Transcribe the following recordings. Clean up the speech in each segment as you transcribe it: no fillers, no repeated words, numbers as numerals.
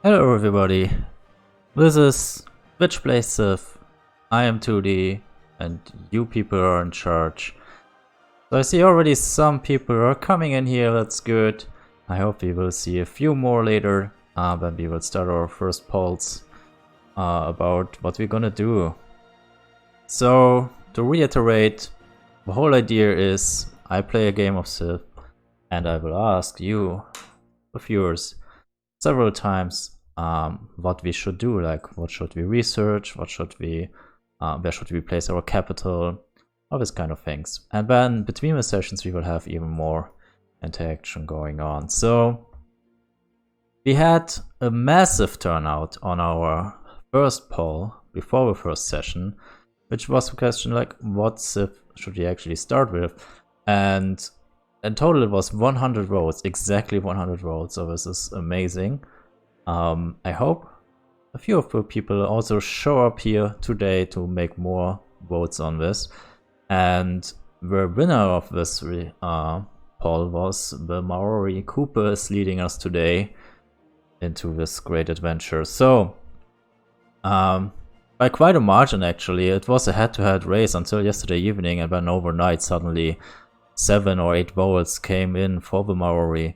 Hello everybody, this is Twitch Plays Civ. I am 2D and you people are in charge. So I see already some people are coming in here, that's good. I hope we will see a few more later when we will start our first polls about what we're gonna do. So to reiterate, the whole idea is I play a game of Civ and I will ask you, the viewers, several times what we should do, like what should we research, what should we, where should we place our capital, all these kind of things. And then between the sessions we will have even more interaction going on. So we had a massive turnout on our first poll before the first session, which was the question like what civ should we actually start with, and in total it was 100 votes, exactly 100 votes, so this is amazing. I hope a few of the people also show up here today to make more votes on this. And the winner of this poll was the Maori. Cooper is leading us today into this great adventure. So, by quite a margin actually, it was a head-to-head race until yesterday evening, and then overnight suddenly 7 or 8 votes came in for the Maori,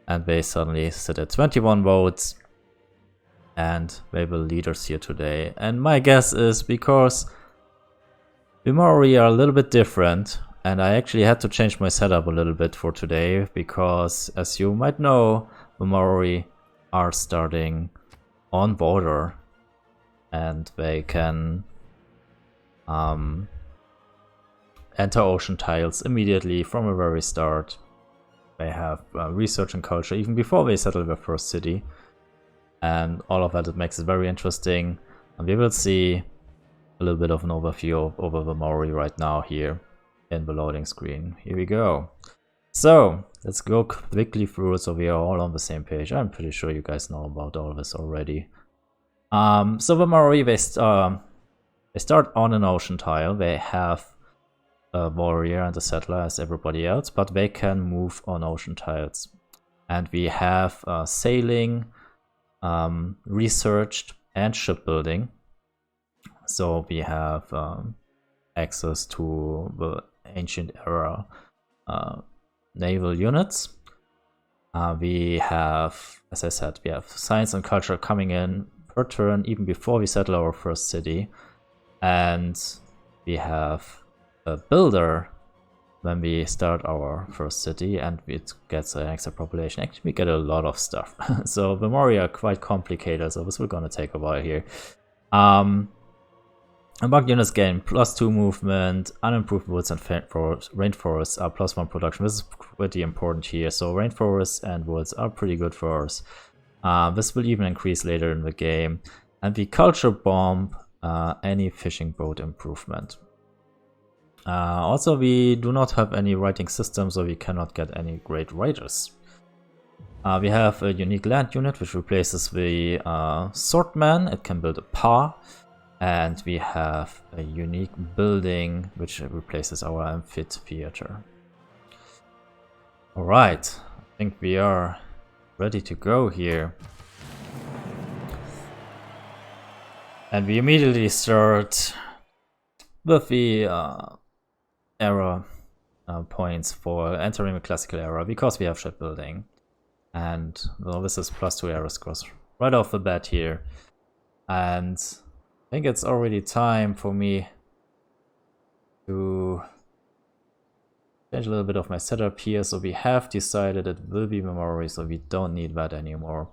and they suddenly sit at 21 votes. And they will lead us here today. And my guess is because the Maori are a little bit different, and I actually had to change my setup a little bit for today, because as you might know, the Maori are starting on border, and they can enter ocean tiles immediately from the very start. They have research and culture even before they settle their first city. And all of that, it makes it very interesting. And we will see a little bit of an overview over the Maori right now here in the loading screen. Here we go. So let's go quickly through it so we are all on the same page. I'm pretty sure you guys know about all of this already. So the Maori, they start on an ocean tile. They have a warrior and a settler as everybody else, but they can move on ocean tiles. And we have sailing, researched, and shipbuilding. So we have access to the ancient era naval units. We have, as I said, we have science and culture coming in per turn even before we settle our first city. And we have a builder when we start our first city, and it gets an extra population. Actually, we get a lot of stuff. So the Maori are quite complicated, so this will gonna take a while here. Unlocked units gain +2 movement, unimproved woods and rainforests are +1 production. This is pretty important here. So rainforests and woods are pretty good for us. This will even increase later in the game. And the culture bomb any fishing boat improvement. Also, we do not have any writing system, so we cannot get any great writers. We have a unique land unit which replaces the swordman. It can build a pa. And we have a unique building which replaces our amphitheater. Alright, I think we are ready to go here. And we immediately start with the era points for entering the classical era, because we have shipbuilding. And well, this is +2 era scores right off the bat here. And I think it's already time for me to change a little bit of my setup here. So we have decided it will be Maori, so we don't need that anymore.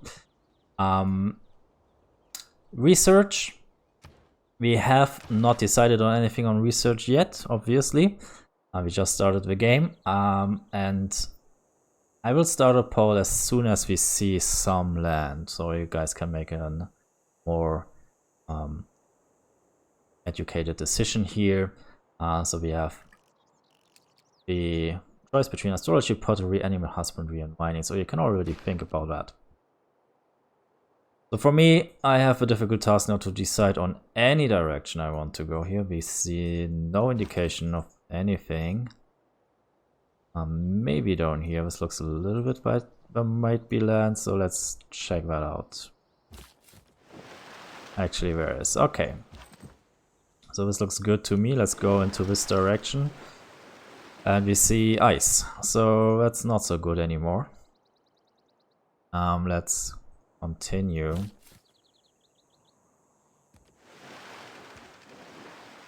Research. We have not decided on anything on research yet, obviously. We just started the game. And I will start a poll as soon as we see some land, so you guys can make a more educated decision here. So we have the choice between astrology, pottery, animal husbandry, and mining. So you can already think about that. So for me, I have a difficult task now to decide on any direction I want to go here. We see no indication of anything. Maybe down here, this looks a little bit, but there might be land, so let's check that out. actually where is. Okay. So this looks good to me. Let's go into this direction. And we see ice. So that's not so good anymore. Let's continue.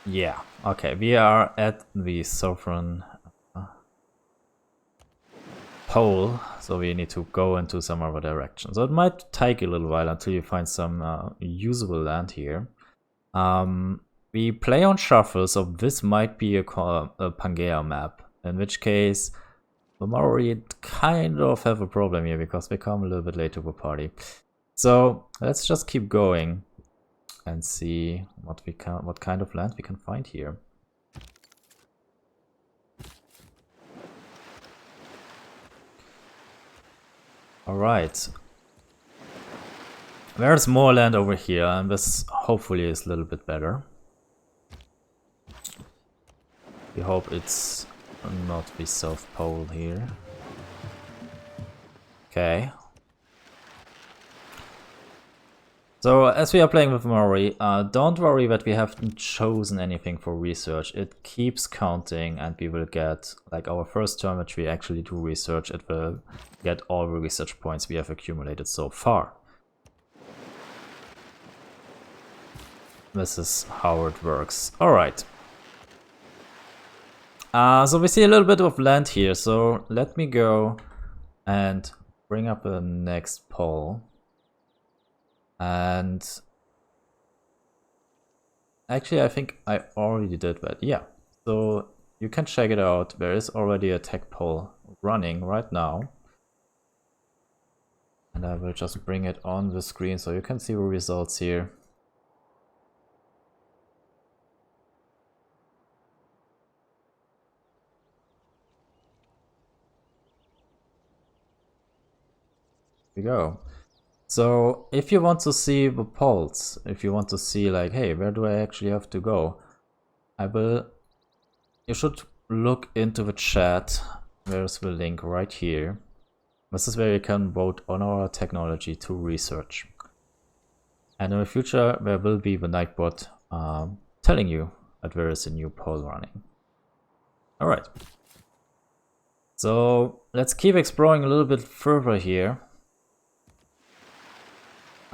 Yeah, okay, we are at the southern pole, so we need to go into some other direction. So it might take a little while until you find some usable land here. We play on shuffle, so this might be a Pangea map, in which case the Maori kind of have a problem here because they come a little bit late to the party. So let's just keep going and see what kind of land we can find here. All right. There's more land over here, and this hopefully is a little bit better. We hope it's not the South Pole here. Okay. So as we are playing with Maori, don't worry that we haven't chosen anything for research. It keeps counting and we will get, like our first turn which we actually do research, it will get all the research points we have accumulated so far. This is how it works. Alright. So we see a little bit of land here, so let me go and bring up the next pole. And actually I think I already did that. Yeah, so you can check it out. There is already a tech poll running right now. And I will just bring it on the screen so you can see the results here. Here we go. So if you want to see the polls, if you want to see like, hey, where do I actually have to go? You should look into the chat. There's the link right here. This is where you can vote on our technology to research. And in the future, there will be the Nightbot telling you that there is a new poll running. Alright. So let's keep exploring a little bit further here.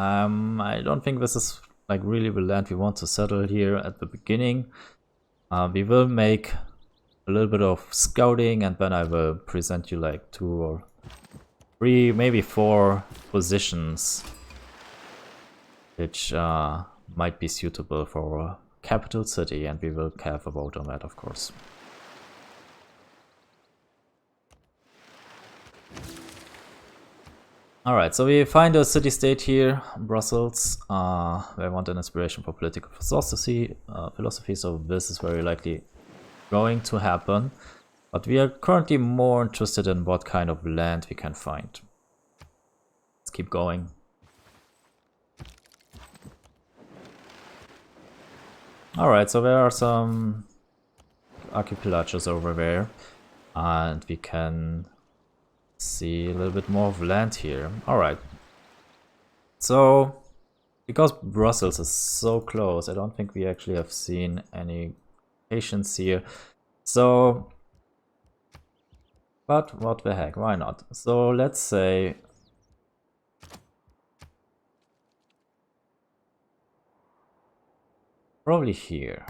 I don't think this is like really the land we want to settle here at the beginning. We will make a little bit of scouting and then I will present you like 2 or 3, maybe 4 positions which might be suitable for a capital city, and we will have a vote on that, of course. Alright, so we find a city-state here, Brussels. They want an inspiration for political philosophy, so this is very likely going to happen. But we are currently more interested in what kind of land we can find. Let's keep going. Alright, so there are some archipelagos over there. And we can see a little bit more of land here. Alright. So, because Brussels is so close, I don't think we actually have seen any patients here. So, but what the heck, why not? So let's say probably here.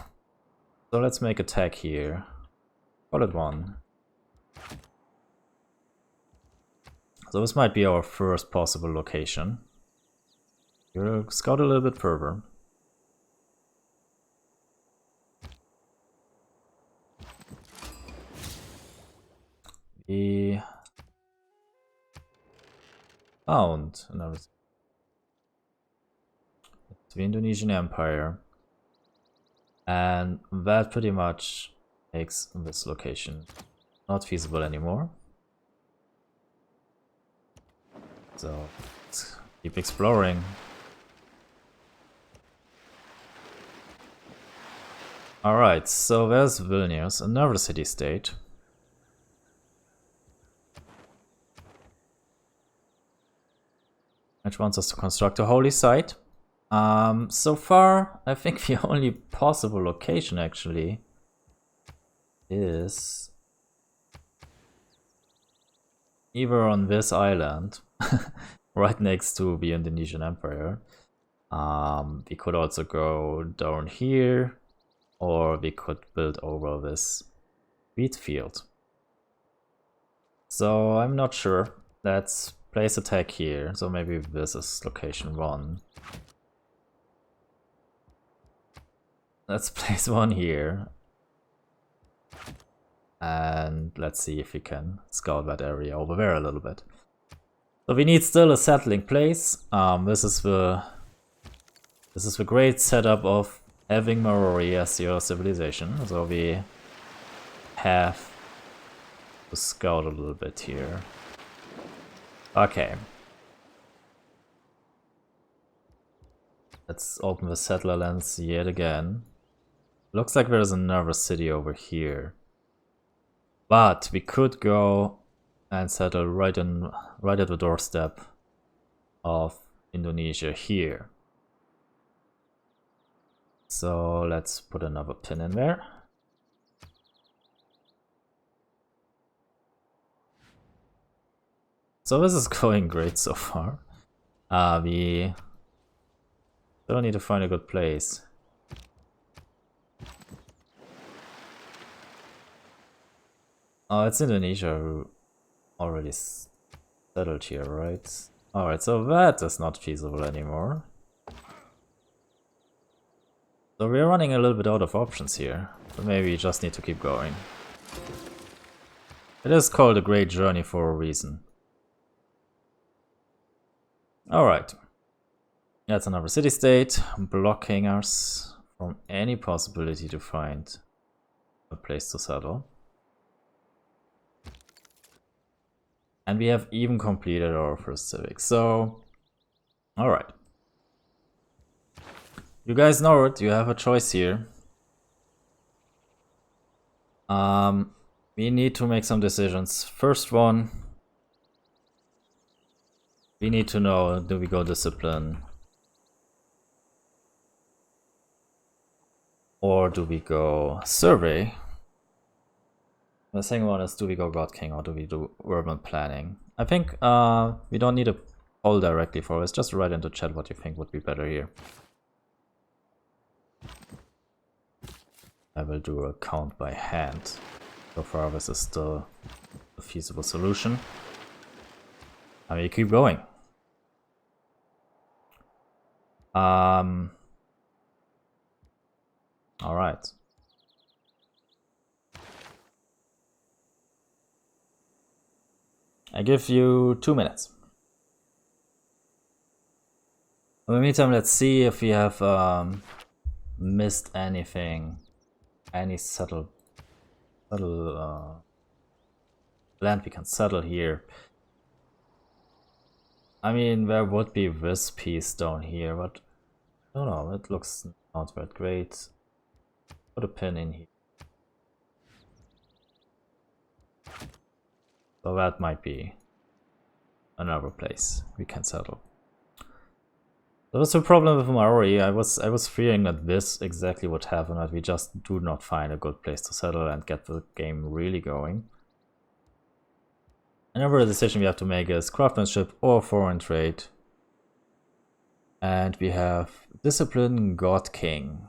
So let's make a tag here. Call it 1. So this might be our first possible location. We'll scout a little bit further. We found another. It's the Indonesian Empire. And that pretty much makes this location not feasible anymore. So let's keep exploring. Alright, so there's Vilnius, another city-state. Which wants us to construct a holy site. So far, I think the only possible location actually is either on this island, right next to the Indonesian Empire. We could also go down here, or we could build over this wheat field. So I'm not sure. Let's place attack here. So maybe this is location 1. Let's place 1 here. And let's see if we can scout that area over there a little bit. So we need still a settling place. This is the great setup of having Marori as your civilization. So we have to scout a little bit here. Okay. Let's open the settler lens yet again. Looks like there's another city over here. But we could go and settle right at the doorstep of Indonesia here. So let's put another pin in there. So this is going great so far. We still need to find a good place. Oh, it's Indonesia who already settled here, right? Alright, so that is not feasible anymore. So we're running a little bit out of options here, but maybe we just need to keep going. It is called a great journey for a reason. Alright. That's another city-state, blocking us from any possibility to find a place to settle. And we have even completed our first civic, so... Alright. You guys know it, you have a choice here. We need to make some decisions. First one, we need to know, do we go discipline? Or do we go survey? The second one is, do we go God King or do we do urban planning? I think we don't need a poll directly for us, just write into chat what you think would be better here. I will do a count by hand. So far this is still a feasible solution. I mean, keep going. Alright. I give you 2 minutes. In the meantime, let's see if we have missed anything. Any settled land we can settle here. I mean, there would be this piece down here, but I don't know, it looks not that great. Put a pin in here. So that might be another place we can settle. There was a problem with Maori. I was fearing that this exactly would happen, that we just do not find a good place to settle and get the game really going. Another decision we have to make is craftsmanship or foreign trade. And we have discipline, God King.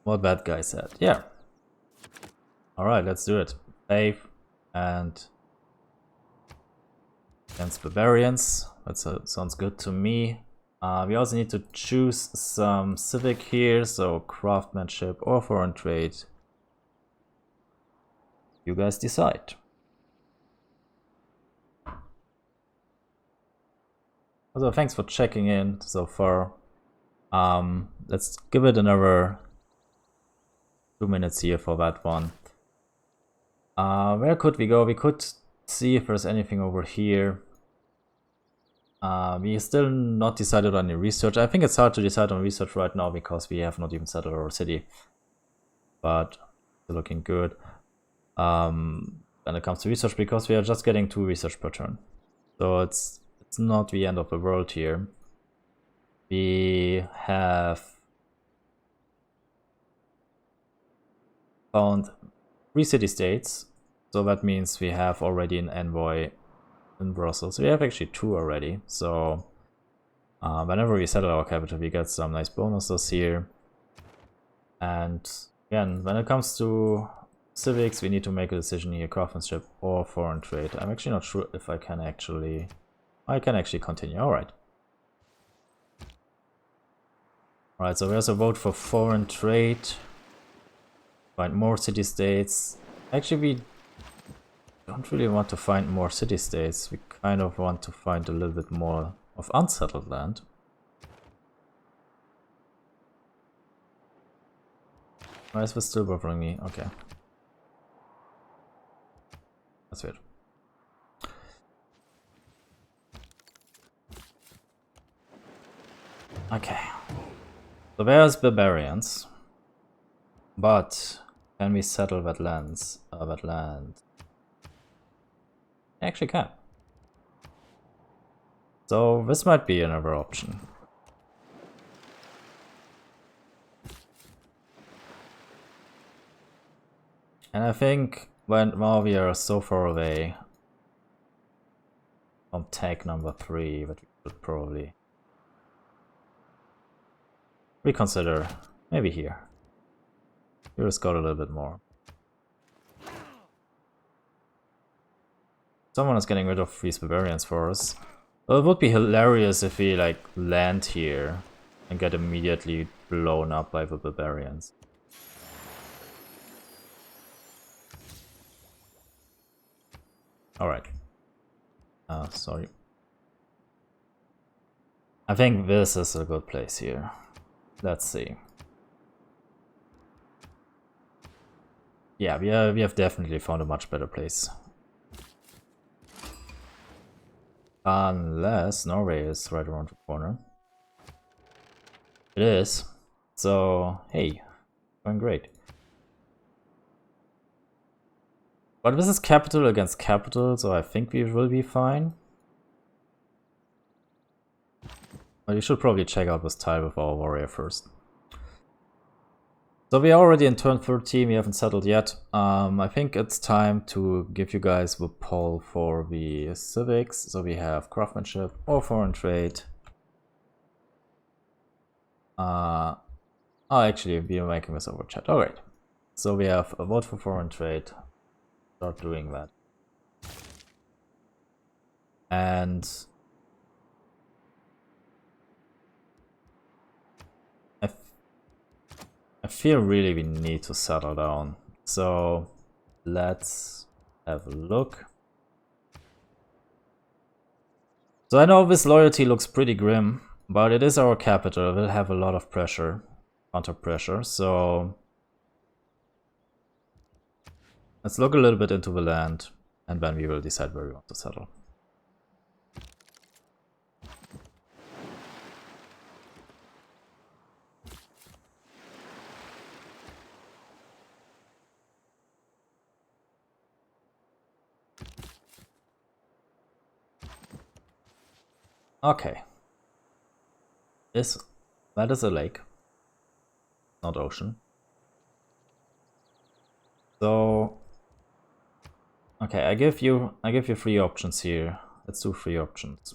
What that guy said. Yeah. Alright, let's do it. Faith and against barbarians. That sounds good to me. We also need to choose some civic here, so craftsmanship or foreign trade. You guys decide. Also, thanks for checking in so far. Let's give it another 2 minutes here for that one. Where could we go? We could see if there's anything over here. We still not decided on any research. I think it's hard to decide on research right now because we have not even settled our city. But it's looking good. when it comes to research, because we are just getting 2 research per turn. So it's not the end of the world here. We have found 3 city-states, so that means we have already an envoy in Brussels. We have actually 2 already, so whenever we settle our capital, we get some nice bonuses here. And again, when it comes to civics, we need to make a decision here: craftsmanship or foreign trade. I'm actually not sure if I can actually continue. Alright. Alright, so there's a vote for foreign trade. Find more city-states. Actually, we don't really want to find more city-states. We kind of want to find a little bit more of unsettled land. Why is this still bothering me? Okay. That's weird. Okay. So there's barbarians. But can we settle that land? Actually can. So this might be another option. And I think while we are so far away from tag number 3, that we should probably reconsider maybe here. We just got a little bit more. Someone is getting rid of these barbarians for us. Well, it would be hilarious if we like land here and get immediately blown up by the barbarians. Alright. Sorry. I think this is a good place here. Let's see. Yeah, we have definitely found a much better place. Unless Norway is right around the corner. It is. So, hey, going great. But this is capital against capital, so I think we will be fine. But we should probably check out this tile with our warrior first. So we are already in turn 13, we haven't settled yet. I think it's time to give you guys the poll for the civics. So we have craftsmanship or foreign trade. Oh, actually, we are making this over chat. Alright. So we have a vote for foreign trade. Start doing that. And I feel really we need to settle down. So let's have a look. So I know this loyalty looks pretty grim, but it is our capital. We'll have a lot of pressure, counter pressure. So let's look a little bit into the land, and then we will decide where we want to settle. Okay. That is a lake, not ocean. So okay, I give you 3 options here. Let's do 3 options.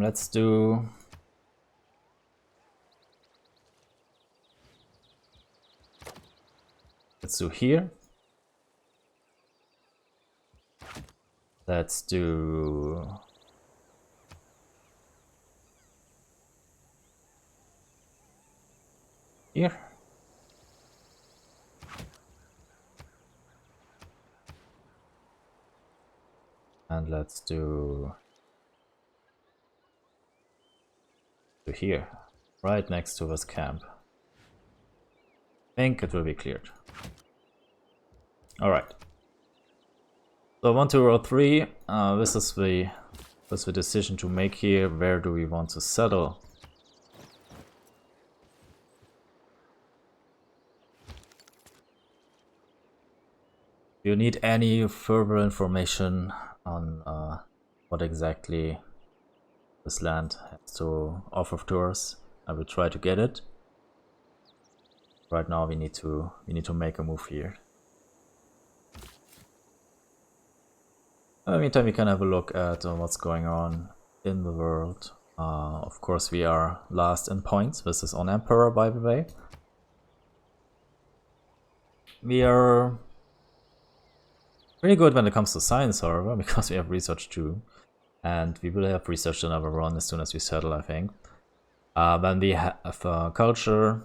Let's do here. Let's do here. And let's do here, right next to this camp. I think it will be cleared. Alright. So 1, 2, row 3. This is the What's the decision to make here? Where do we want to settle? Do you need any further information on what exactly this land has to offer to us? I will try to get it. Right now we need to make a move here. In the meantime, we can have a look at what's going on in the world. Of course, we are last in points. This is on Emperor, by the way. We are pretty good when it comes to science, however, because we have research too. And we will have research another run as soon as we settle, I think. Then we have culture.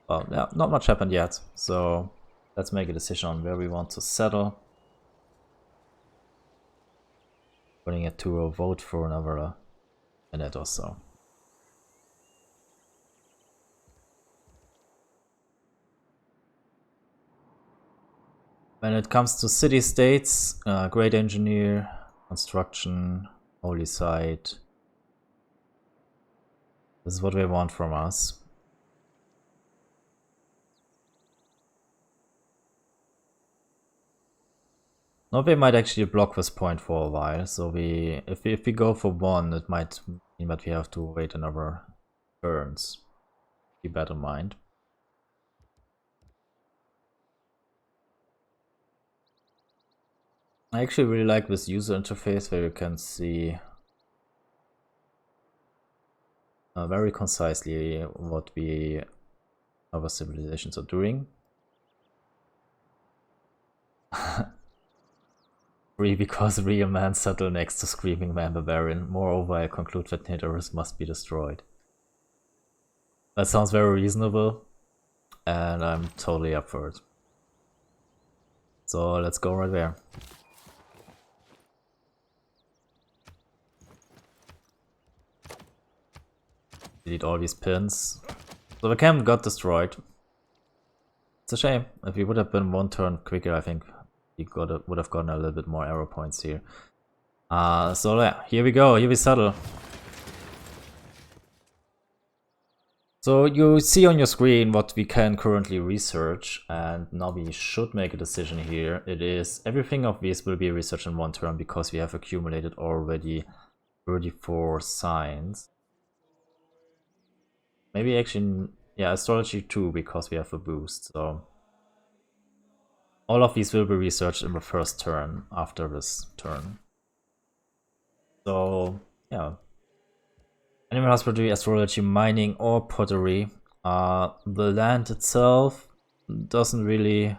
Well, yeah, not much happened yet, so let's make a decision on where we want to settle. Putting it to a vote for another minute or so. When it comes to city-states, great engineer, construction, holy site. This is what they want from us. No, they might actually block this point for a while, so if we go for one, it might mean that we have to wait another turns. Keep that in mind. I actually really like this user interface where you can see very concisely what other civilizations are doing. Because real man settle next to Screaming Man Barbarian. Moreover, I conclude that Nidorus must be destroyed. That sounds very reasonable, and I'm totally up for it. So let's go right there. Delete all these pins. So the camp got destroyed. It's a shame. If we would have been one turn quicker, I think we would have gotten a little bit more arrow points here. So yeah, here we go. Here we settle. So you see on your screen what we can currently research, and now we should make a decision here. It is everything of this will be researched in one turn because we have accumulated already 34 signs. Maybe actually, yeah, astrology too, because we have a boost. So all of these will be researched in the first turn after this turn. So yeah, animal husbandry, astrology, mining, or pottery. The land itself doesn't really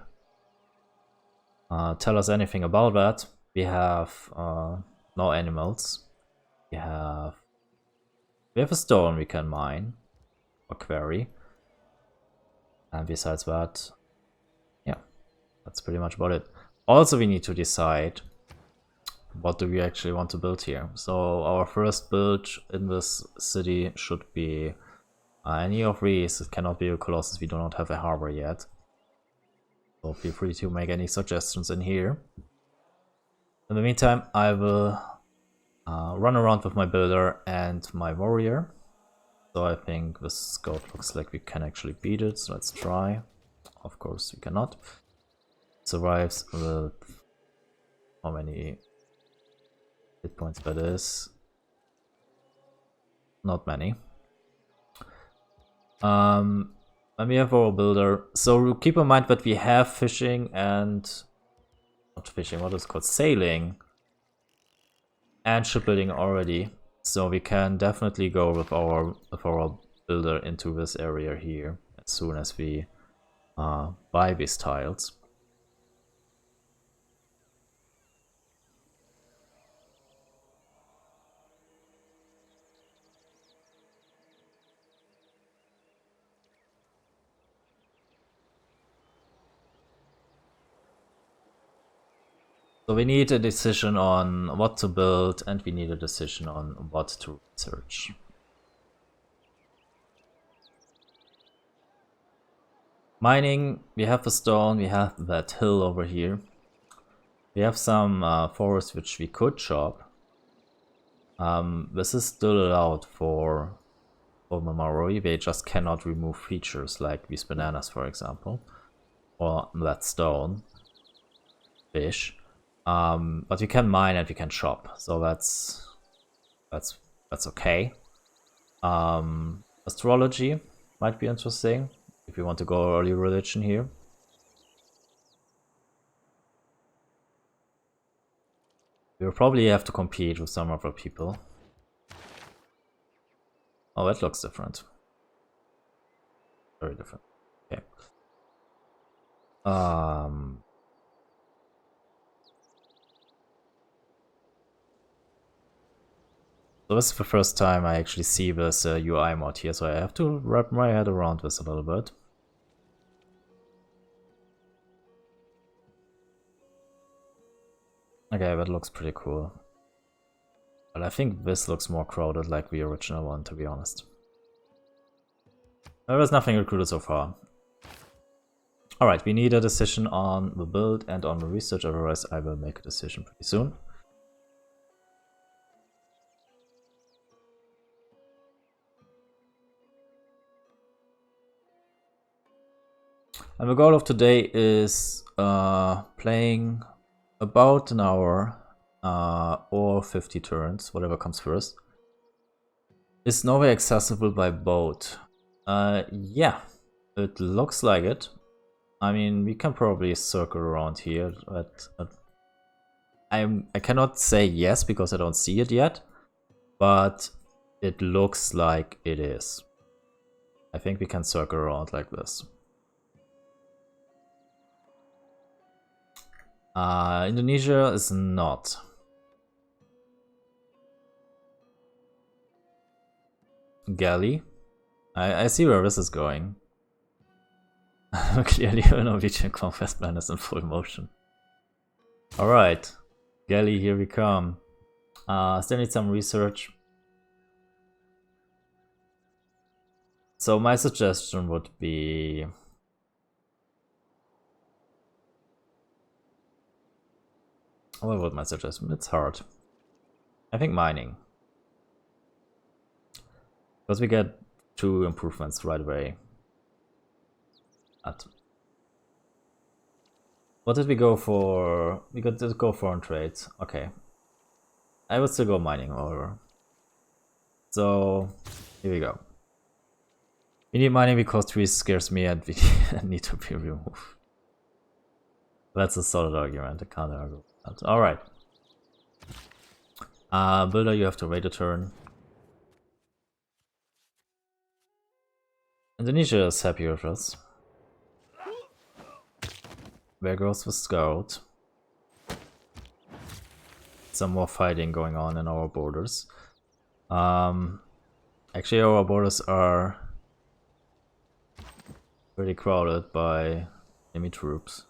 tell us anything about that. We have no animals. We have a stone we can mine or quarry, and besides that, yeah, that's pretty much about it. Also, we need to decide what do we actually want to build here. So our first build in this city should be any of these. It cannot be a Colossus, we do not have a harbor yet. So feel free to make any suggestions in here. In the meantime, I will run around with my builder and my warrior. So I think this scout looks like we can actually beat it, so let's try. Of course we cannot. Survives with how many hit points that is? Not many. And we have our builder. So keep in mind that we have fishing and not fishing, what is it called? Sailing and shipbuilding already. So we can definitely go with our builder into this area here as soon as we buy these tiles. So we need a decision on what to build, and we need a decision on what to research. Mining, we have the stone, we have that hill over here. We have some forest which we could chop. This is still allowed for Marori. They just cannot remove features like these bananas, for example, or that stone fish. But we can mine and we can shop, so that's okay. Astrology might be interesting if you want to go early religion here. We'll probably have to compete with some other people. Oh, that looks different. Very different. Okay. So this is the first time I actually see this UI mod here, so I have to wrap my head around this a little bit. Okay, that looks pretty cool. But I think this looks more crowded like the original one, to be honest. There was nothing recruited so far. Alright, we need a decision on the build and on the research, otherwise I will make a decision pretty soon. And the goal of today is playing about an hour or 50 turns, whatever comes first. Is Norway accessible by boat? Yeah, it looks like it. I mean, we can probably circle around here, but I cannot say yes because I don't see it yet, but it looks like it is. I think we can circle around like this. Indonesia is not. Galley. I see where this is going. Clearly a Norwegian conquest plan is in full motion. Alright. Galley, here we come. Still need some research. So my suggestion would be... What would my suggestion? It's hard. I think mining. Because we get 2 improvements right away. What did we go for? We got to go for on trades. Okay. I would still go mining, however. So, here we go. We need mining because trees scares me and we need to be removed. That's a solid argument. I can't argue with that. Alright. Builder, you have to wait a turn. Indonesia is happy with us. There goes the scout. Some more fighting going on in our borders. Actually, our borders are pretty crowded by enemy troops.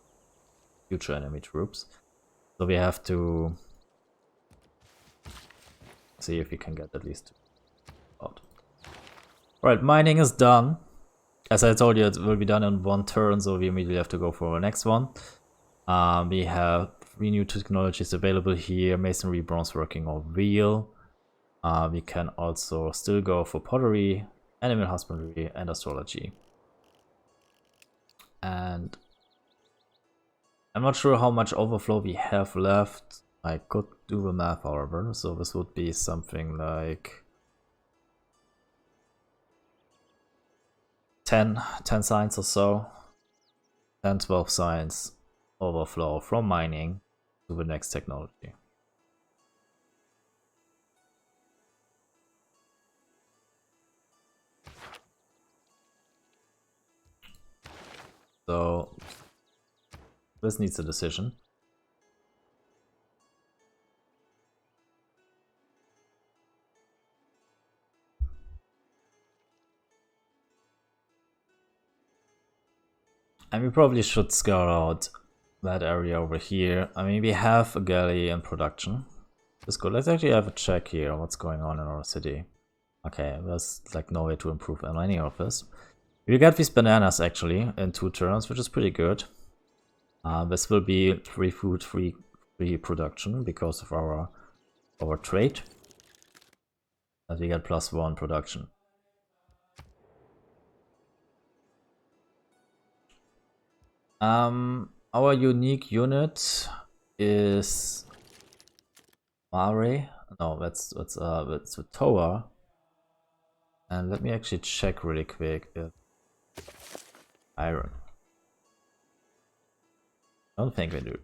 Future enemy troops. So we have to see if we can get at least out. Alright, mining is done. As I told you, it will be done in 1 turn, so we immediately have to go for the next one. We have 3 new technologies available here: masonry, bronze working, or wheel. We can also still go for pottery, animal husbandry, and astrology. And I'm not sure how much overflow we have left. I could do the math, however, so this would be something like 10 signs or so. 10-12 signs overflow from mining to the next technology. So this needs a decision. And we probably should scout out that area over here. I mean, we have a galley in production. That's good. Let's actually have a check here on what's going on in our city. Okay, there's like no way to improve on any of this. We get these bananas actually in 2 turns, which is pretty good. This will be free food, free production because of our trade. that we get +1 production. Our unique unit is Mare. No, that's Toa. And let me actually check really quick if iron. I don't think we do.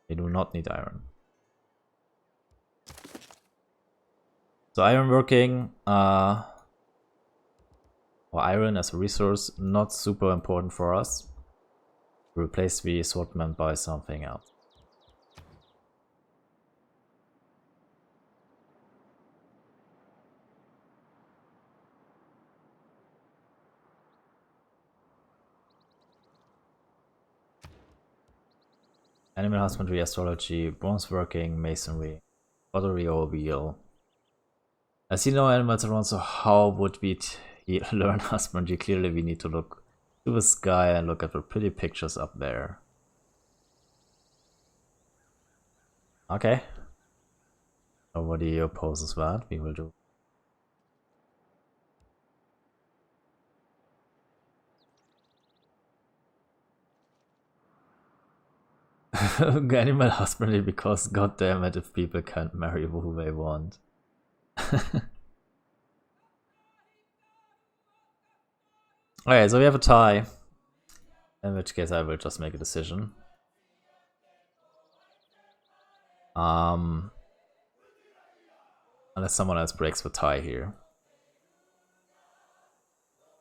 We do not need iron. So iron working, or iron as a resource, not super important for us. Replace the assortment by something else. Animal husbandry, astrology, bronze working, masonry, pottery or wheel. I see no animals around, so how would we learn husbandry? Clearly we need to look to the sky and look at the pretty pictures up there. Okay. Nobody opposes that, we will do. Animal husbandry because goddamn it if people can't marry who they want. Okay, so we have a tie. In which case I will just make a decision. Unless someone else breaks the tie here.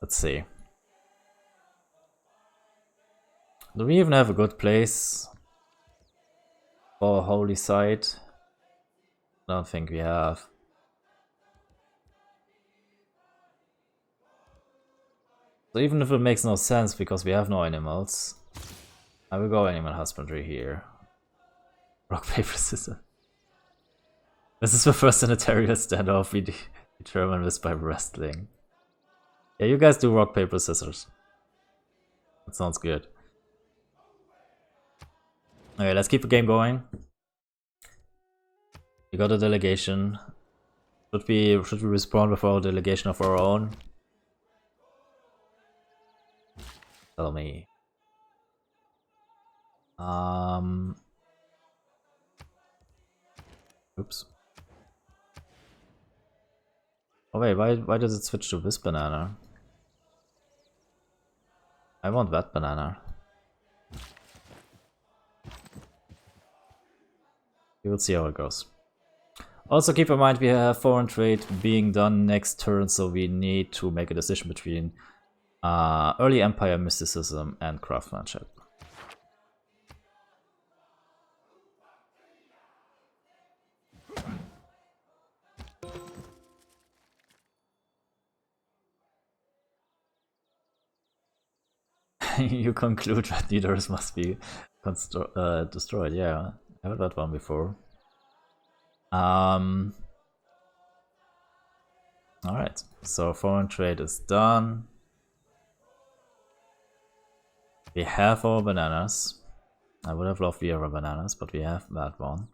Let's see. Do we even have a good place for a holy site? I don't think we have. So even if it makes no sense because we have no animals, I will go animal husbandry here. Rock, paper, scissors. This is the first sanitarial standoff. We determine this by wrestling. Yeah, you guys do rock, paper, scissors. That sounds good. Okay, let's keep the game going. We got a delegation. Should we respawn with our delegation of our own? Tell me. Oops. Oh wait, why does it switch to this banana? I want that banana. We will see how it goes. Also keep in mind we have foreign trade being done next turn, so we need to make a decision between early empire mysticism and craftsmanship. You conclude that leaders must be destroyed. Yeah, I heard that one before. Alright, so foreign trade is done. We have our bananas. I would have loved the other bananas, but we have that one.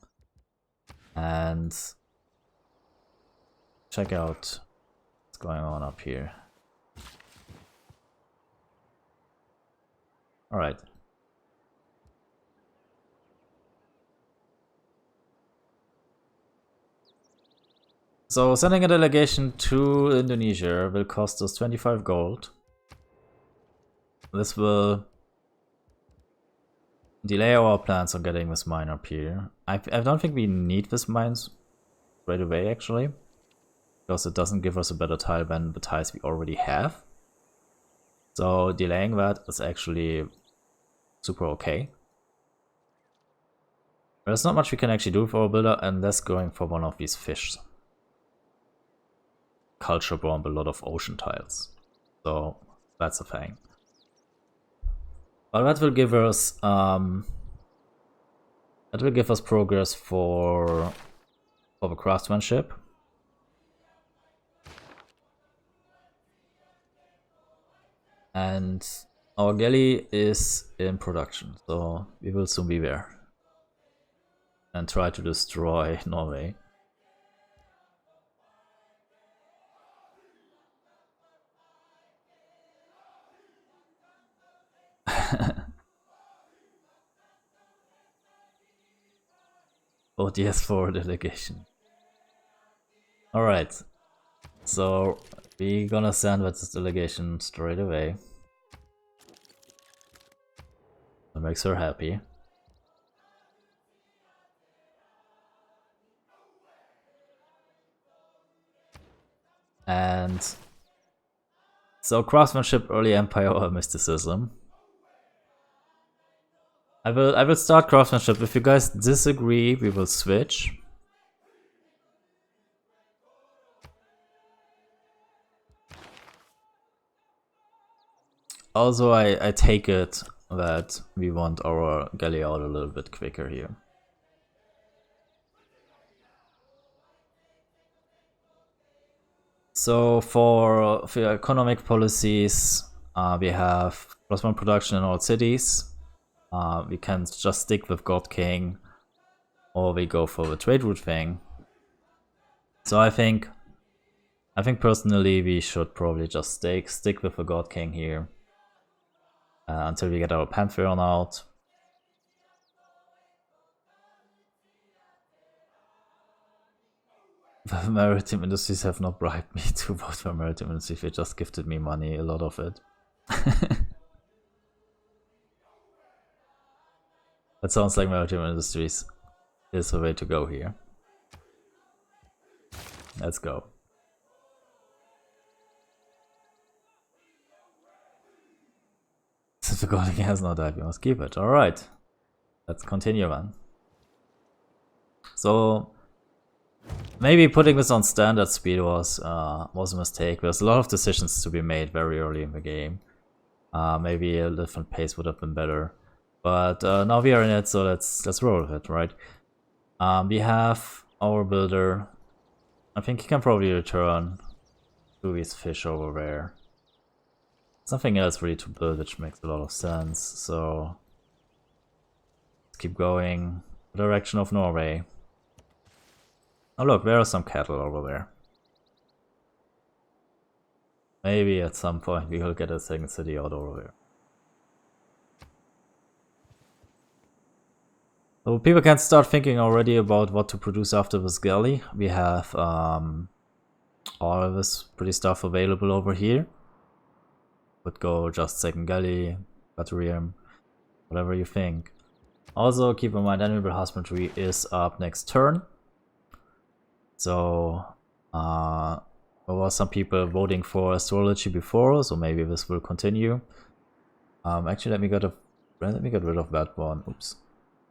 And check out what's going on up here. Alright. So sending a delegation to Indonesia will cost us 25 gold. This will delay our plans on getting this mine up here. I don't think we need this mines right away actually, because it doesn't give us a better tile than the tiles we already have. So delaying that is actually super okay. There's not much we can actually do for our builder unless going for one of these fish. Culture bomb a lot of ocean tiles. So that's a thing. But that will give us progress for the craftsmanship. And our galley is in production, so we will soon be there. And try to destroy Norway. ODS for delegation. Alright. So we're gonna send with this delegation straight away. That makes her happy. And so craftsmanship, early empire, or mysticism. I will start craftsmanship. If you guys disagree, we will switch. Also, I take it that we want our galley out a little bit quicker here. So for economic policies, we have +1 production in all cities. We can just stick with God King, or we go for the trade route thing. So I think personally we should probably just stick with the God King here until we get our Pantheon out. The maritime industries have not bribed me to vote for maritime industries. They just gifted me money, a lot of it. That sounds like maritime industries is the way to go here. Let's go. Since the God has no died, we must keep it. Alright. Let's continue then. So maybe putting this on standard speed was a mistake. There's a lot of decisions to be made very early in the game. Maybe a different pace would have been better. But now we are in it, so let's roll with it, right? We have our builder. I think he can probably return to his fish over there. Something else really to build, which makes a lot of sense. So let's keep going. Direction of Norway. Oh look, there are some cattle over there. Maybe at some point we will get a second city out over there. So people can start thinking already about what to produce after this galley. We have all of this pretty stuff available over here. Could go just second galley, batterium, whatever you think. Also keep in mind animal husbandry is up next turn. So there were some people voting for astrology before, so maybe this will continue. Actually, let me get rid of that one. Oops.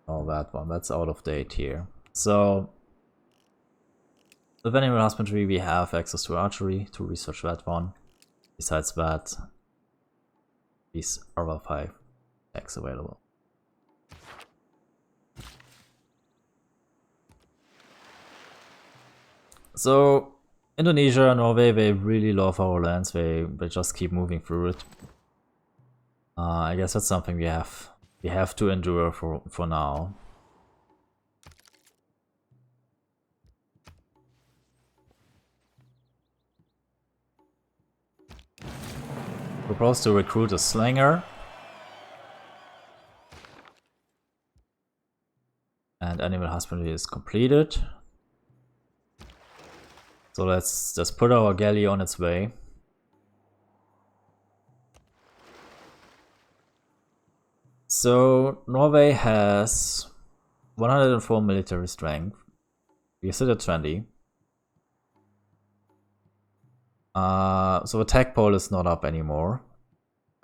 Oh, that one. That's out of date here. So with animal husbandry, we have access to archery to research that one. Besides that, these are 5 decks available. So Indonesia and Norway, they really love our lands. They just keep moving through it. I guess that's something we have to endure for now. Propose to recruit a slinger. And animal husbandry is completed. So let's just put our galley on its way. So Norway has 104 military strength. We sit at 20. So attack poll is not up anymore.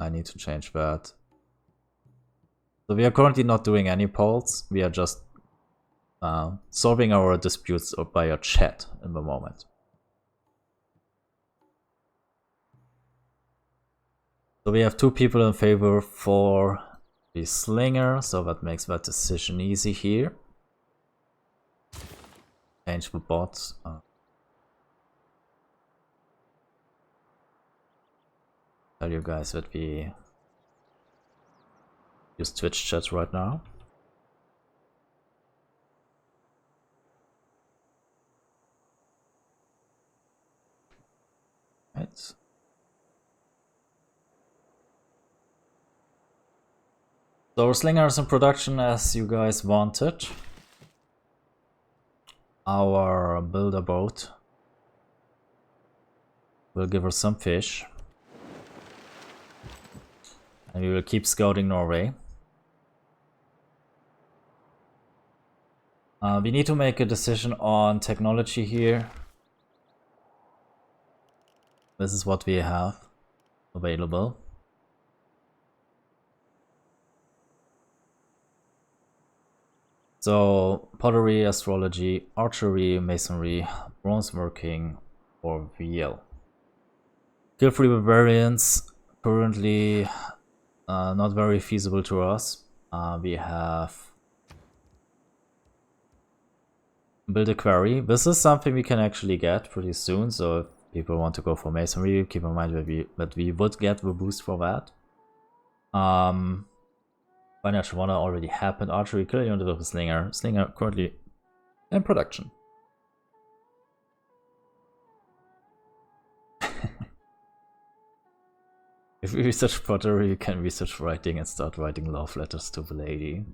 I need to change that. So we are currently not doing any polls. We are just solving our disputes by a chat in the moment. So we have 2 people in favor for the slinger, so that makes that decision easy here. Change the bots. Tell you guys that we use Twitch chat right now. Right. So our slinger is in production as you guys wanted. our builder boat will give us some fish. And we will keep scouting Norway. We need to make a decision on technology here. This is what we have available. So, pottery, astrology, archery, masonry, bronze working, or VL. Skill-free barbarians, currently not very feasible to us. We have build a quarry. This is something we can actually get pretty soon, so if people want to go for masonry, keep in mind that we would get the boost for that. Financial Wonder already happened. Archery, kill unit with a Slinger. Slinger currently in production. If we research pottery, you can research writing and start writing love letters to the lady.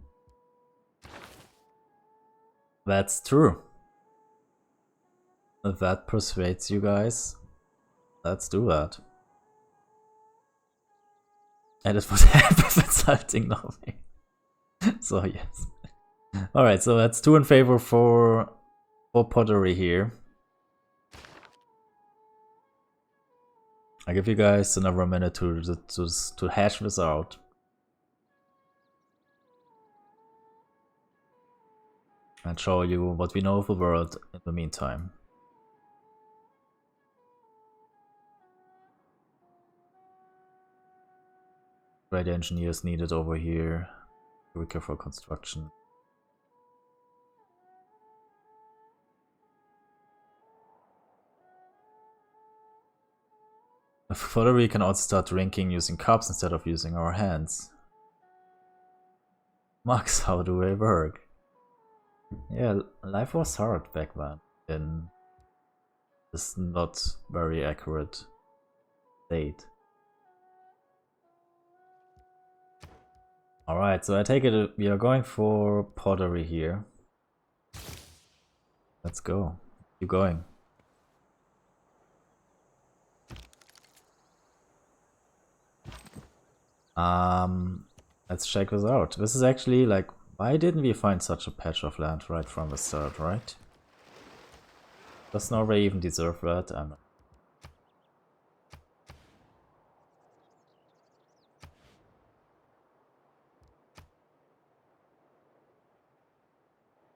That's true. If that persuades you guys, let's do that. And it would help with insulting Norway. So yes. Alright, so that's 2 in favor for pottery here. I give you guys another minute to hash this out. And show you what we know of the world in the meantime. Great engineers needed over here. Quicker for construction. Further, we can also start drinking using cups instead of using our hands. Max, how do they work? Yeah, life was hard back then in this not very accurate state. Alright, so I take it we are going for pottery here. Let's go. Keep going. Let's check this out. This is actually like, why didn't we find such a patch of land right from the start, right? Does Norway even deserve that? I'm not.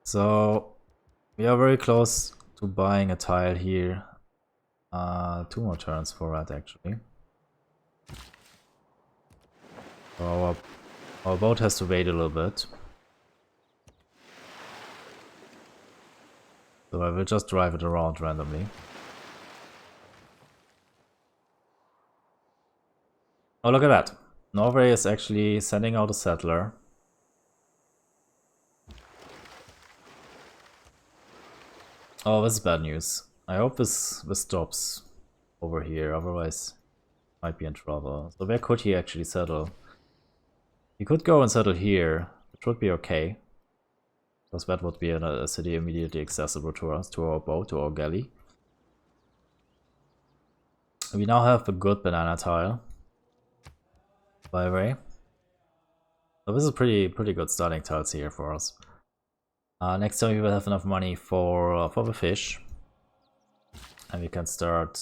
So we are very close to buying a tile here. 2 more turns for that actually. So our boat has to wait a little bit. So I will just drive it around randomly. Oh, look at that. Norway is actually sending out a settler. Oh, this is bad news. I hope this stops over here, otherwise might be in trouble. So where could he actually settle? He could go and settle here, which would be okay. Because that would be a city immediately accessible to us, to our boat, to our galley. We now have a good banana tile, by the way. So this is pretty good starting tiles here for us. Next time we will have enough money for the fish. And we can start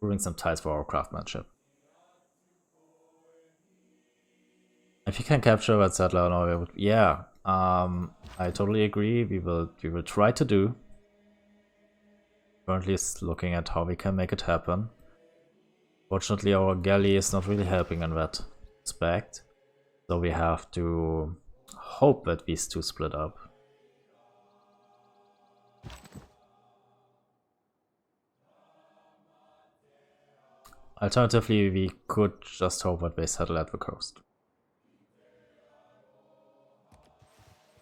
brewing some tiles for our craftsmanship. If you can capture that settler, no, yeah, I totally agree. We will try to do. Currently, is looking at how we can make it happen. Fortunately, our galley is not really helping in that respect, so we have to hope that these two split up. Alternatively, we could just hope that they settle at the coast.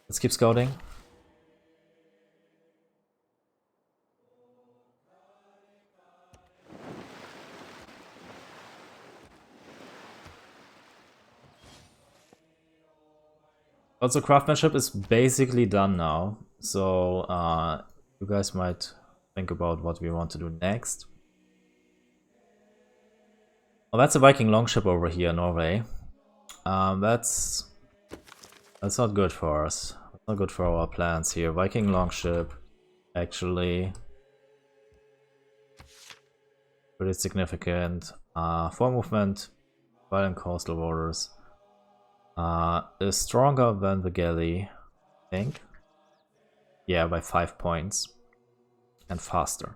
Let's keep scouting. Also, craftsmanship is basically done now, so You guys might think about what we want to do next. Oh, that's a Viking longship over here in Norway. That's not good for us. Not good for our plans here. Viking longship, actually, pretty significant. 4 movement, violent coastal waters. Is stronger than the galley, I think. Yeah, by 5 points. And faster.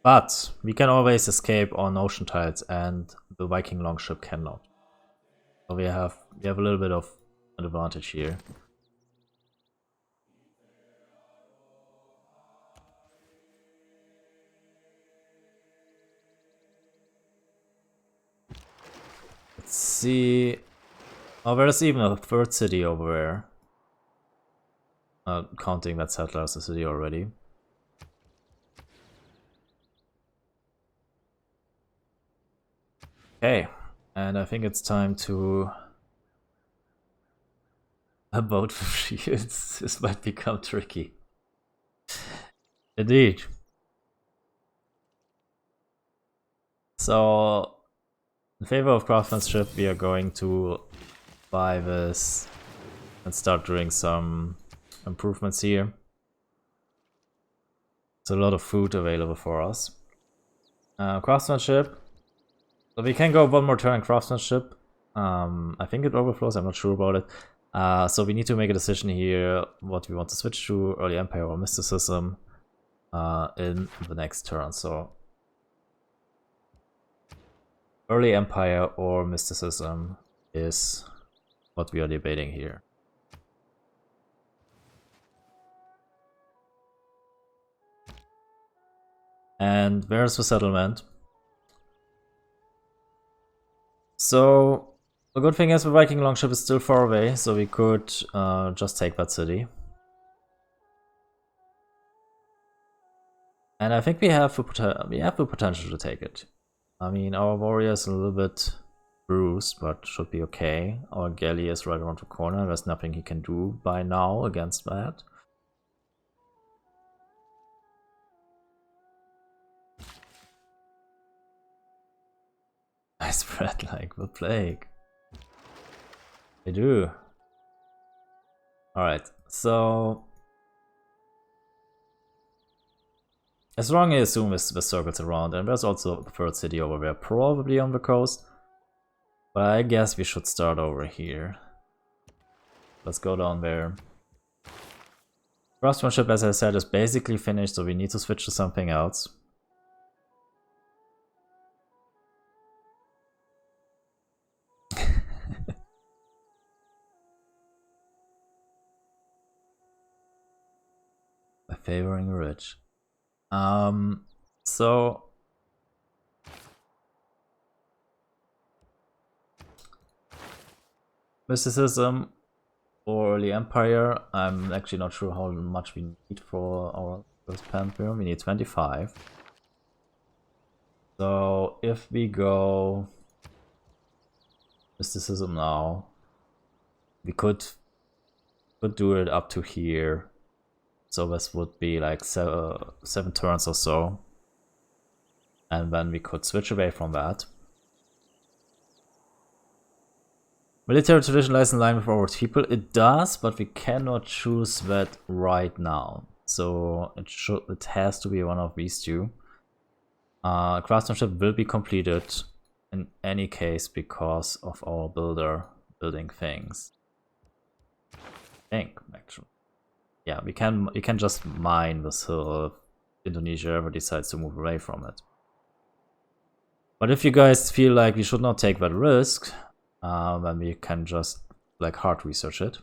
But we can always escape on ocean tides, and the Viking longship cannot. So we have a little bit of an advantage here. Let's see. Oh, there's even a 3rd city over there. Counting that settler as a city already. Okay, and I think it's time to about the shields. This might become tricky. Indeed. So, in favor of craftsmanship, we are going to buy this and start doing some improvements here. There's a lot of food available for us. Craftsmanship. So we can go 1 more turn in craftsmanship. I think it overflows, I'm not sure about it. So we need to make a decision here what we want to switch to, early empire or mysticism, in the next turn. So early empire or mysticism is what we are debating here. And where's the settlement? So the good thing is the Viking longship is still far away, so we could just take that city. And I think we have the potential to take it. I mean, our warrior is a little bit bruised, but should be okay. Our galley is right around the corner. There's nothing he can do by now against that. I spread like the plague. I do. Alright, so as long as I assume this the circles around, and there's also the 3rd city over there, probably on the coast. But I guess we should start over here. Let's go down there. Craftsmanship, as I said, is basically finished, so we need to switch to something else. By favoring the rich. So mysticism or early empire. I'm actually not sure how much we need for our first pantheon. We need 25. So if we go mysticism now, we could do it up to here. So this would be like 7 turns or so. And then we could switch away from that. Military tradition lies in line with our people. It does, but we cannot choose that right now. So it has to be one of these two. Craftsmanship will be completed in any case because of our builder building things. I think, actually. Yeah, we can just mine this hill if Indonesia ever decides to move away from it. But if you guys feel like we should not take that risk, then we can just like hard research it.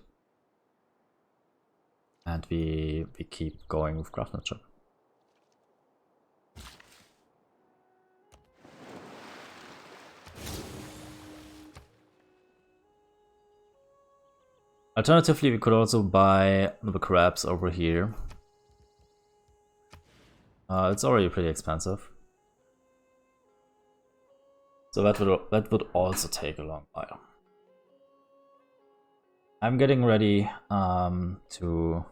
And we keep going with craftsmanship. Alternatively, we could also buy the crabs over here. It's already pretty expensive. So that would also take a long while. I'm getting ready to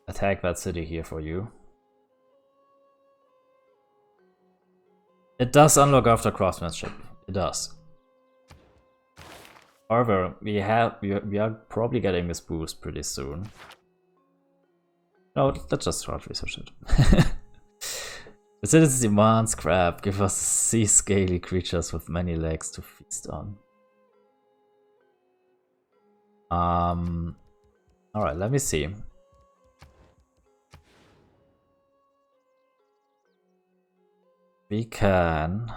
attack that city here for you. It does unlock after craftsmanship. It does. However, we are probably getting this boost pretty soon. No, let's just start research it. The citizens demand scrap. Give us sea scaly creatures with many legs to feast on. Alright, let me see. We can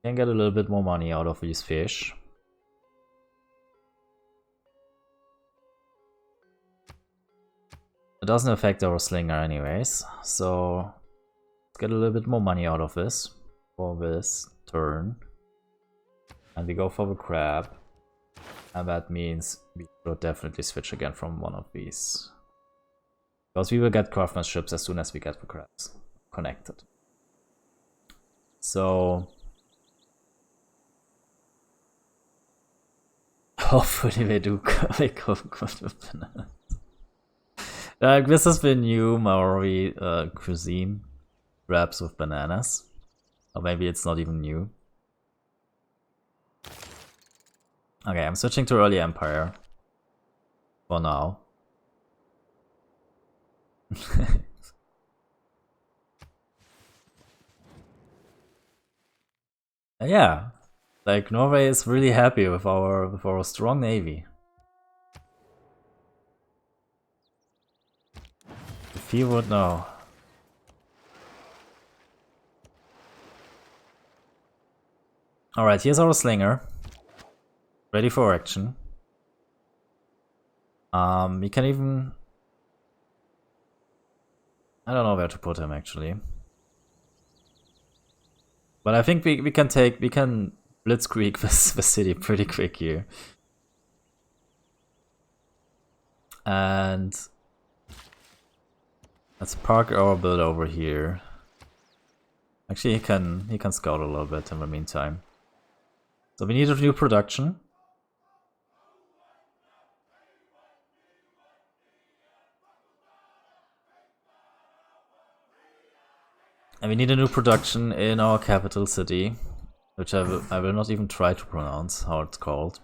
get a little bit more money out of these fish. It doesn't affect our slinger anyways, so let's get a little bit more money out of this for this turn. And we go for the crab. And that means we should definitely switch again from one of these. Because we will get craftsmanships as soon as we get the crabs connected. So hopefully they do make up with bananas. This has been new Maori cuisine, wraps with bananas. Or maybe it's not even new. Okay, I'm switching to early empire. For now. Yeah, like Norway is really happy with our strong navy. If he would know. Alright, here's our slinger. Ready for action. We can even... I don't know where to put him actually. But I think we can blitzkrieg the city pretty quick here. And let's park our build over here. Actually, he can scout a little bit in the meantime. So we need a new production. And we need a new production in our capital city, which I will not even try to pronounce how it's called.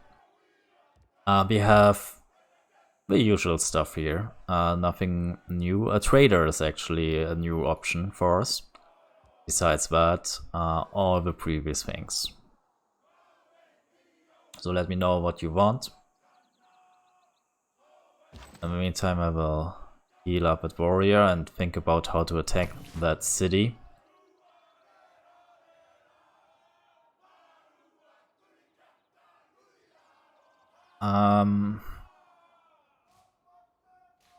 We have the usual stuff here, nothing new. A trader is actually a new option for us. Besides that, all the previous things. So let me know what you want. In the meantime, I will heal up at warrior and think about how to attack that city.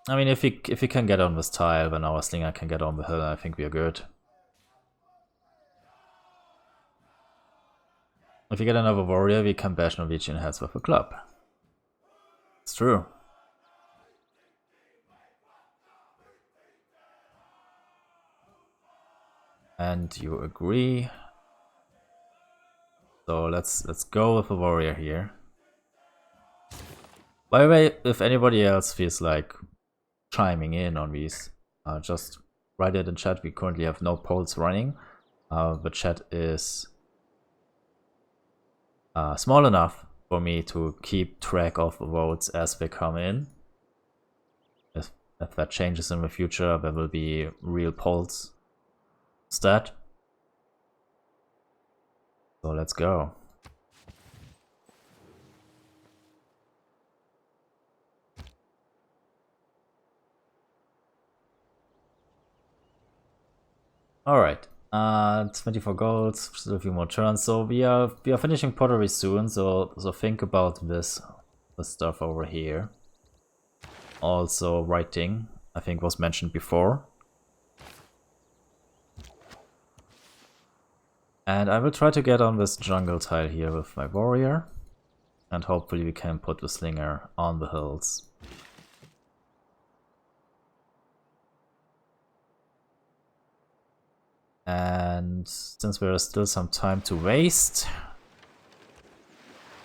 I mean, if we can get on this tile, then our slinger can get on the hill, I think we are good. If we get another warrior, we can bash Norwegian heads with a club. It's true. And you agree. So let's go with a warrior here. By the way, if anybody else feels like chiming in on these, just write it in chat. We currently have no polls running. The chat is small enough for me to keep track of the votes as they come in. If that changes in the future, there will be real polls stat. So let's go. Alright, 24 gold, still a few more turns, so we are finishing pottery soon, so think about this stuff over here. Also writing, I think was mentioned before. And I will try to get on this jungle tile here with my warrior. And hopefully we can put the slinger on the hills. And since there is still some time to waste,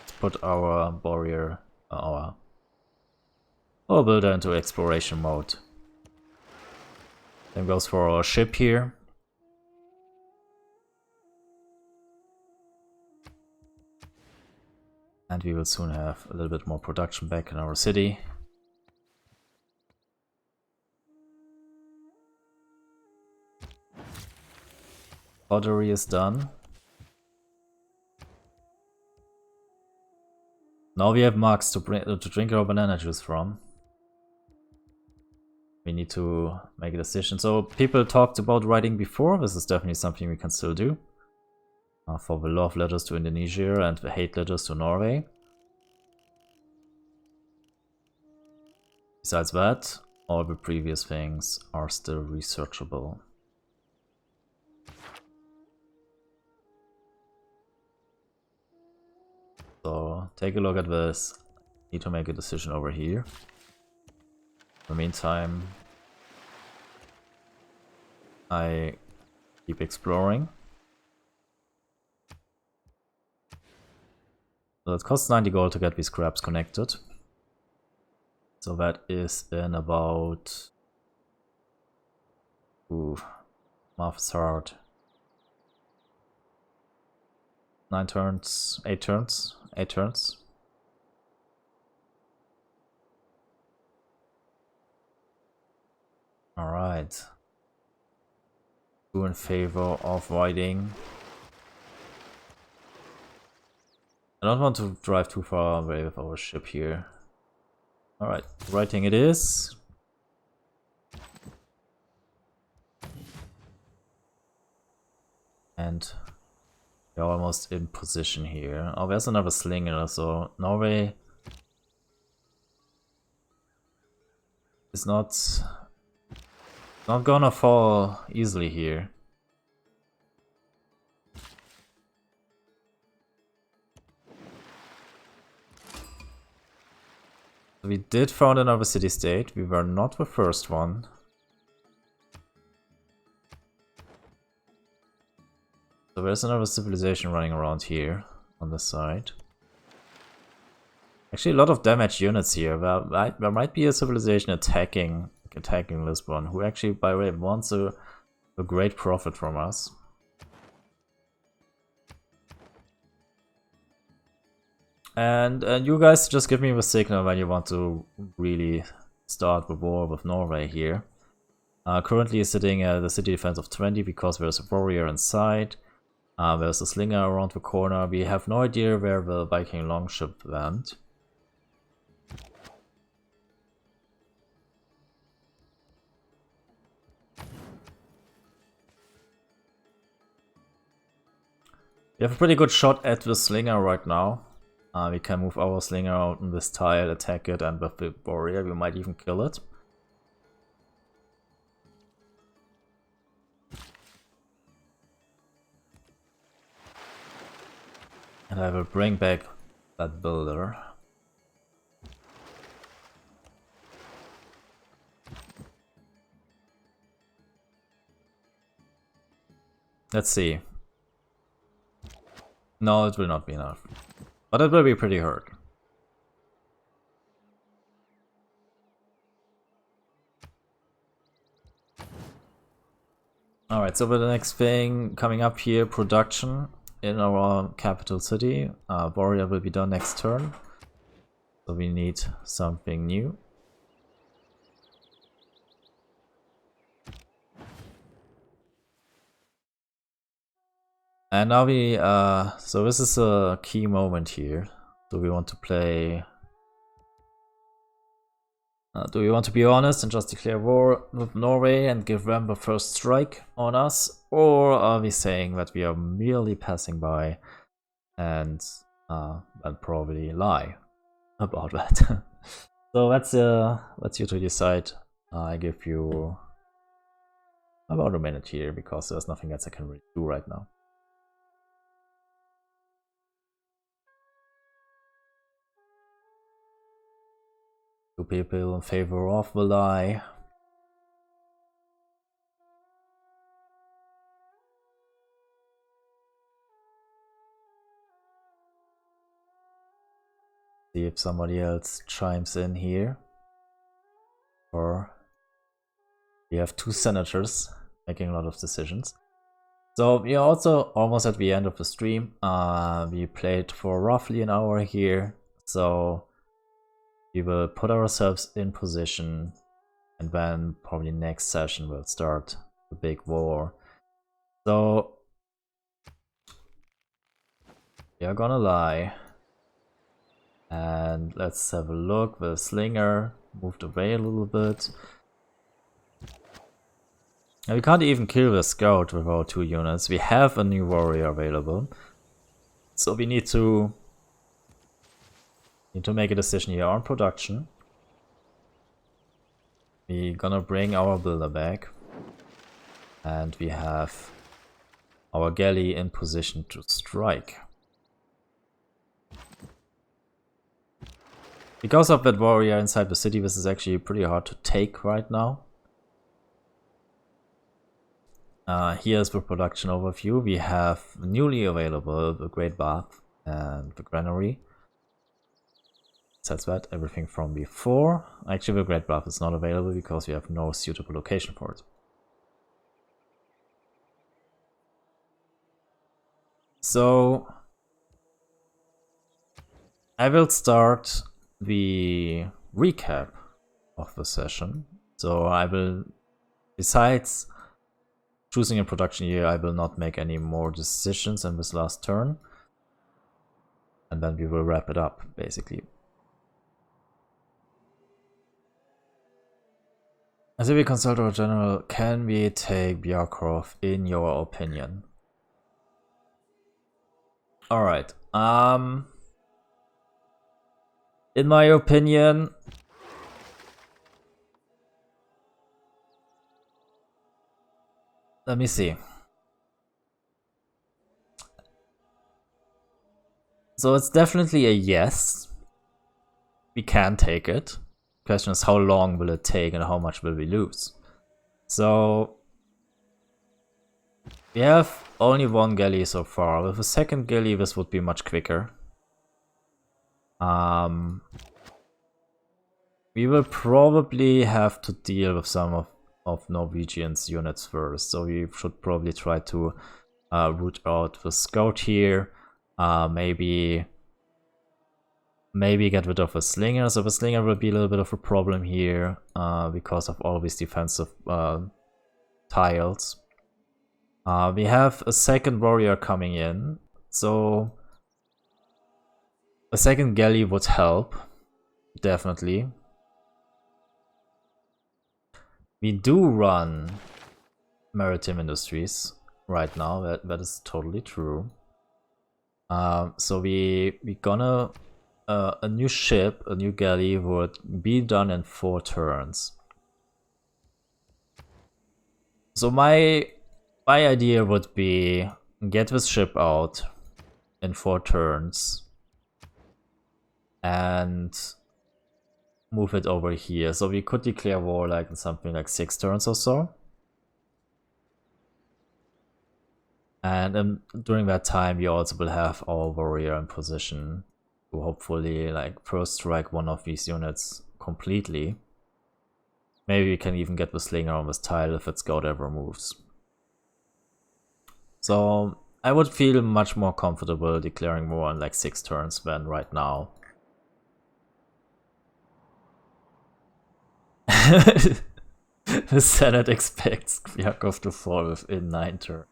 let's put our warrior, our builder into exploration mode. Same goes for our ship here. And we will soon have a little bit more production back in our city. Pottery is done. Now we have mugs to drink our banana juice from. We need to make a decision. So people talked about writing before. This is definitely something we can still do. For the love letters to Indonesia and the hate letters to Norway. Besides that, all the previous things are still researchable. So take a look at this. Need to make a decision over here. In the meantime, I keep exploring. So it costs 90 gold to get these crabs connected. So that is in about... Ooh, math is hard. 9 turns, 8 turns, 8 turns. Alright. Two in favor of riding. I don't want to drive too far away with our ship here. Alright, writing it is. And we're almost in position here. Oh, there's another slinger, so Norway is not gonna fall easily here. We did found another city-state. We were not the first one. So there's another civilization running around here on this side. Actually, a lot of damage units here. There might be a civilization attacking Lisbon, who actually, by the way, wants a great profit from us. And you guys just give me the signal when you want to really start the war with Norway here. Currently sitting at the city defense of 20 because there's a warrior inside. There's a slinger around the corner. We have no idea where the Viking longship went. We have a pretty good shot at the slinger right now. We can move our slinger out in this tile, attack it, and with the warrior we might even kill it. And I will bring back that builder. Let's see. No, it will not be enough. But it will be pretty hard. Alright, so for the next thing coming up here, production in our capital city. Warrior will be done next turn. So we need something new. And now we, so this is a key moment here. Do we want to play... do we want to be honest and just declare war with Norway and give them the first strike on us? Or are we saying that we are merely passing by and probably lie about that? So that's you to decide. I give you about a minute here because there's nothing else I can really do right now. Two people in favor of the lie. See if somebody else chimes in here. Or we have 2 senators making a lot of decisions. So we are also almost at the end of the stream. We played for roughly an hour here. So we will put ourselves in position, and then probably next session we'll start the big war. So we are gonna lie. And let's have a look. The slinger moved away a little bit. And we can't even kill the scout with our 2 units. We have a new warrior available. So we need to make a decision here on production. We're gonna bring our builder back. And we have our galley in position to strike. Because of that warrior inside the city, this is actually pretty hard to take right now. Here's the production overview. We have newly available the Great Bath and the Granary. Besides that, everything from before. Actually, the Great Bath is not available because we have no suitable location for it. So I will start the recap of the session. So I will, besides choosing a production year, I will not make any more decisions in this last turn. And then we will wrap it up, basically. As we consult our general, can we take Bjarkov in your opinion? Alright, in my opinion, let me see. So it's definitely a yes. We can take it. Question is, how long will it take and how much will we lose? So we have only 1 galley so far. With a 2nd galley, this would be much quicker. We will probably have to deal with some of Norwegian's units first, so we should probably try to root out the scout here. Maybe get rid of a slinger. So the slinger will be a little bit of a problem here because of all these defensive tiles. We have a 2nd warrior coming in, so a 2nd galley would help, definitely. We do run maritime industries right now, that is totally true. So we gonna a new ship, a new galley would be done in 4 turns. So my idea would be get this ship out in 4 turns and move it over here. So we could declare war like in something like 6 turns or so. And during that time we also will have our warrior in position to hopefully like first strike one of these units completely. Maybe we can even get the slinger on this tile if its scout ever moves. So I would feel much more comfortable declaring war in like 6 turns than right now. The Senate expects Bjarkov to fall within 9 turns.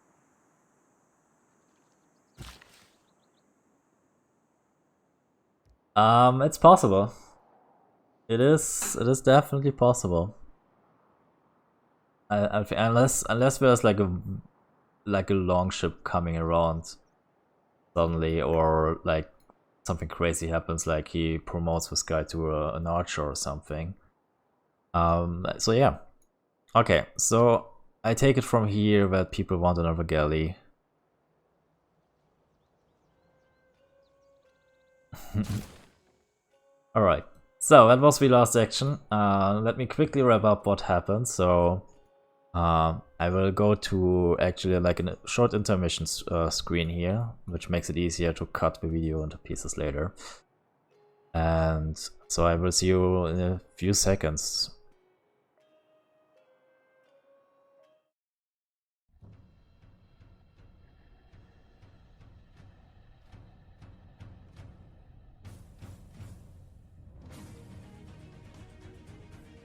It's possible. It is definitely possible. Unless there's like a long ship coming around suddenly, or like something crazy happens, like he promotes this guy to an archer or something. So yeah. Okay, so I take it from here that people want another galley. Alright, so that was the last action. Let me quickly wrap up what happened. So I will go to actually like a short intermission screen here, which makes it easier to cut the video into pieces later. And so I will see you in a few seconds.